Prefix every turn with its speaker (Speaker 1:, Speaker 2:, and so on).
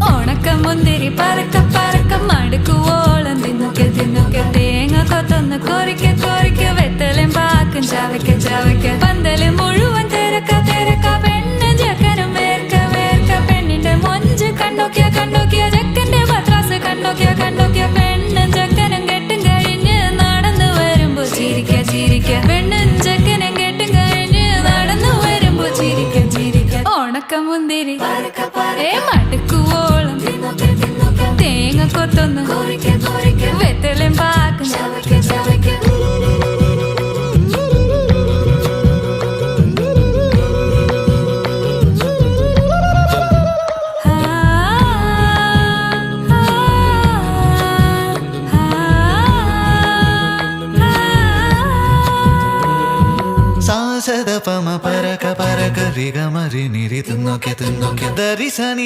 Speaker 1: ഓണക്കമുന്തിരി പറക്ക പറക്ക മടുക്കുവോളം തിന്നൊക്കെ തിന്നൊക്കെ തേങ്ങ കൊത്തൊന്ന് കൊറിക്ക കൊറിക്ക വെത്തലും പാക്കും ചവയ്ക്ക ചവയ്ക്ക പന്തല് മുഴുവൻ തിരക്ക തിരക്ക പെണ്ണ് ചെക്കനും വേർക്ക വേർക്ക പെണ്ണിന്റെ മൊഞ്ച് കണ്ടോക്കിയ കണ്ടോക്കിയ ചെക്കന്റെ പത്രാസ് കണ്ടോക്കിയ കണ്ടോക്കിയ പെണ്ണും ചെക്കനും കെട്ടും കഴിഞ്ഞ് നടന്നു വരുമ്പോ ചിരിക്ക ചിരിക്ക പെണ്ണും ചെക്കനും കെട്ടും കഴിഞ്ഞ് നടന്നു വരുമ്പോ ചിരിക്ക ചിരിക്ക ഓണക്കമുന്തിരി മടുക്കുവോളം തേങ്ങ കൊത്തൊന്ന് വെത്തലും പാക്കും
Speaker 2: സാസദ പമ പരക പരക റിഗ മരി നിരി തുന്നൊക്കെ തുന്നൊക്കെ ദരി സനി